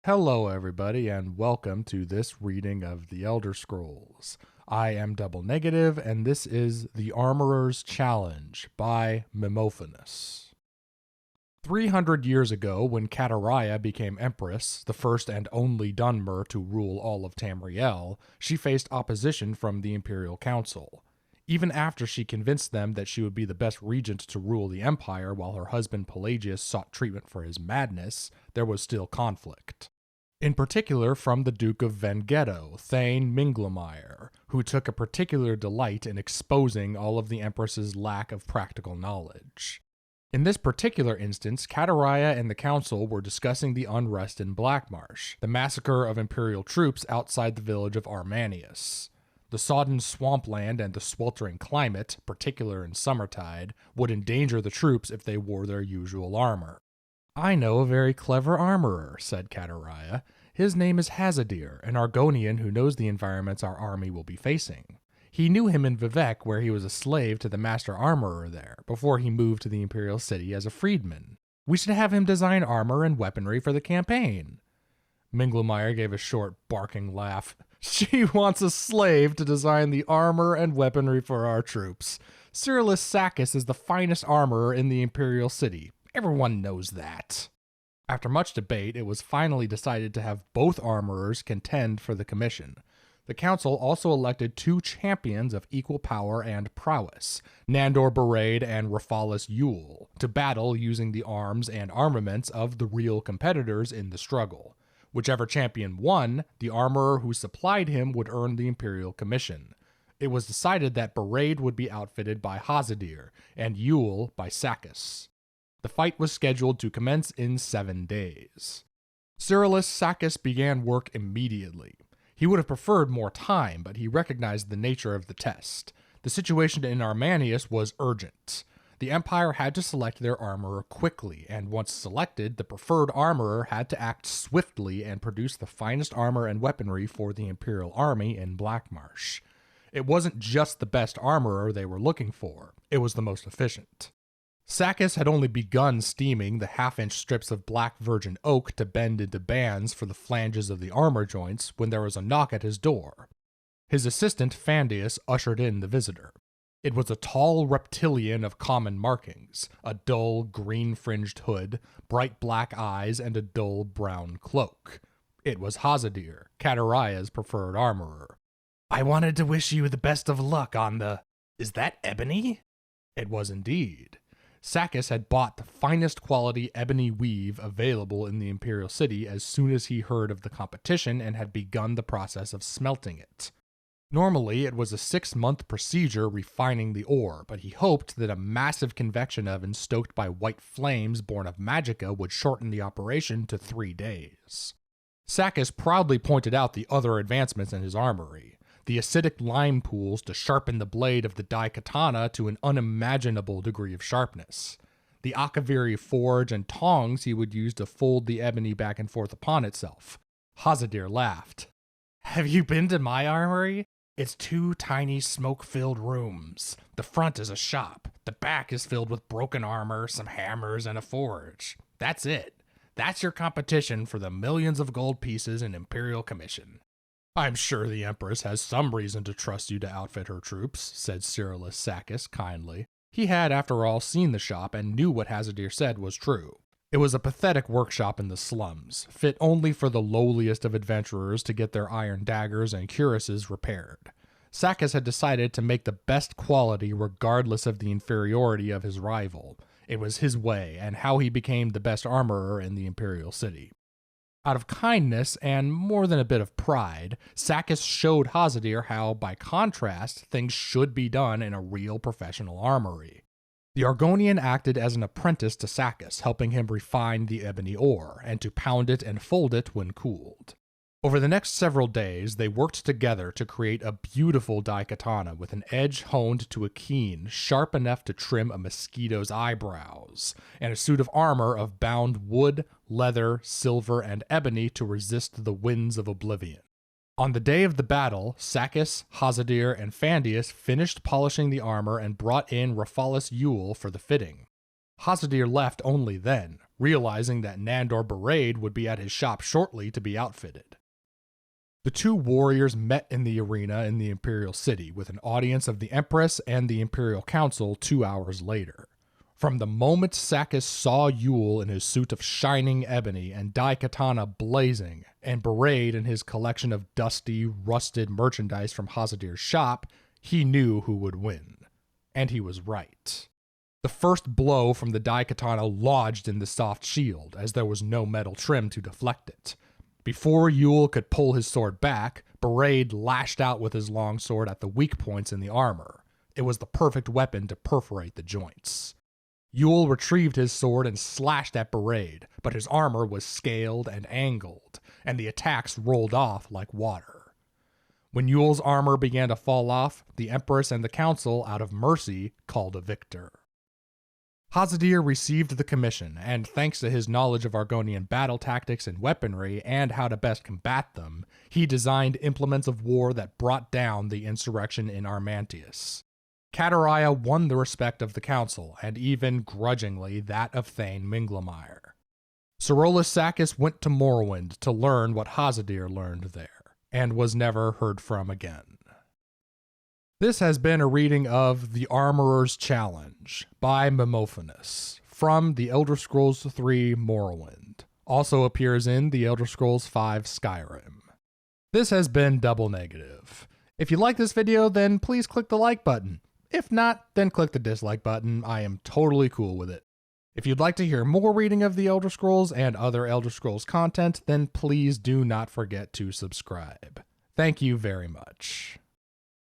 Hello, everybody, and welcome to this reading of the Elder Scrolls. I am Double Negative, and this is The Armorer's Challenge by Mimophanus. 300 years ago, when Katariah became Empress, the first and only Dunmer to rule all of Tamriel, she faced opposition from the Imperial Council. Even after she convinced them that she would be the best regent to rule the Empire while her husband Pelagius sought treatment for his madness, there was still conflict. In particular from the Duke of Venghetto, Thane Minglemire, who took a particular delight in exposing all of the Empress's lack of practical knowledge. In this particular instance, Katariah and the Council were discussing the unrest in Blackmarsh, the massacre of Imperial troops outside the village of Armanius. The sodden swampland and the sweltering climate, particular in summertide, would endanger the troops if they wore their usual armor. "I know a very clever armorer," said Katariah. "His name is Hazadir, an Argonian who knows the environments our army will be facing. He knew him in Vivec, where he was a slave to the master armorer there, before he moved to the Imperial City as a freedman. We should have him design armor and weaponry for the campaign." Minglemire gave a short, barking laugh. "She wants a slave to design the armor and weaponry for our troops. Cyrillus Sacus is the finest armorer in the Imperial City. Everyone knows that." After much debate, it was finally decided to have both armorers contend for the commission. The council also elected two champions of equal power and prowess, Nandor Barade and Raphalis Yule, to battle using the arms and armaments of the real competitors in the struggle. Whichever champion won, the armorer who supplied him would earn the Imperial Commission. It was decided that Barade would be outfitted by Hazadir, and Yule by Sacus. The fight was scheduled to commence in 7 days. Cyrillus Sacus began work immediately. He would have preferred more time, but he recognized the nature of the test. The situation in Armanius was urgent. The Empire had to select their armorer quickly, and once selected, the preferred armorer had to act swiftly and produce the finest armor and weaponry for the Imperial army in Blackmarsh. It wasn't just the best armorer they were looking for, it was the most efficient. Sacus had only begun steaming the half-inch strips of black virgin oak to bend into bands for the flanges of the armor joints when there was a knock at his door. His assistant, Fandius, ushered in the visitor. It was a tall reptilian of common markings, a dull green-fringed hood, bright black eyes, and a dull brown cloak. It was Hazadir, Katariah's preferred armorer. "I wanted to wish you the best of luck on the... Is that ebony?" It was indeed. Sacus had bought the finest quality ebony weave available in the Imperial City as soon as he heard of the competition and had begun the process of smelting it. Normally, it was a 6-month procedure refining the ore, but he hoped that a massive convection oven stoked by white flames born of magicka would shorten the operation to 3 days. Sacus proudly pointed out the other advancements in his armory. The acidic lime pools to sharpen the blade of the daikatana to an unimaginable degree of sharpness. The akaviri forge and tongs he would use to fold the ebony back and forth upon itself. Hazadir laughed. "Have you been to my armory? It's 2 tiny smoke-filled rooms. The front is a shop. The back is filled with broken armor, some hammers, and a forge. That's it. That's your competition for the millions of gold pieces in Imperial Commission." "I'm sure the Empress has some reason to trust you to outfit her troops," said Cyrillus Sacus kindly. He had, after all, seen the shop and knew what Hazadir said was true. It was a pathetic workshop in the slums, fit only for the lowliest of adventurers to get their iron daggers and cuirasses repaired. Sacus had decided to make the best quality regardless of the inferiority of his rival. It was his way, and how he became the best armorer in the Imperial City. Out of kindness, and more than a bit of pride, Sacus showed Hazadir how, by contrast, things should be done in a real professional armory. The Argonian acted as an apprentice to Sacus, helping him refine the ebony ore, and to pound it and fold it when cooled. Over the next several days, they worked together to create a beautiful daikatana with an edge honed to a keen, sharp enough to trim a mosquito's eyebrows, and a suit of armor of bound wood, leather, silver, and ebony to resist the winds of oblivion. On the day of the battle, Sacus, Hazadir, and Fandius finished polishing the armor and brought in Raphalis Yule for the fitting. Hazadir left only then, realizing that Nandor Barade would be at his shop shortly to be outfitted. The two warriors met in the arena in the Imperial City with an audience of the Empress and the Imperial Council 2 hours later. From the moment Sakis saw Yule in his suit of shining ebony and Daikatana blazing, and Barade in his collection of dusty, rusted merchandise from Hazadir's shop, he knew who would win. And he was right. The first blow from the Daikatana lodged in the soft shield, as there was no metal trim to deflect it. Before Yule could pull his sword back, Barade lashed out with his longsword at the weak points in the armor. It was the perfect weapon to perforate the joints. Yule retrieved his sword and slashed at Barade, but his armor was scaled and angled, and the attacks rolled off like water. When Yule's armor began to fall off, the Empress and the Council, out of mercy, called a victor. Hazadir received the commission, and thanks to his knowledge of Argonian battle tactics and weaponry and how to best combat them, he designed implements of war that brought down the insurrection in Armantius. Katariah won the respect of the council, and even grudgingly that of Thane Minglemire. Sorolus Sakis went to Morrowind to learn what Hazadir learned there, and was never heard from again. This has been a reading of The Armorer's Challenge by Mimophonis from The Elder Scrolls III Morrowind. Also appears in The Elder Scrolls V Skyrim. This has been Double Negative. If you like this video, then please click the like button. If not, then click the dislike button. I am totally cool with it. If you'd like to hear more reading of The Elder Scrolls and other Elder Scrolls content, then please do not forget to subscribe. Thank you very much.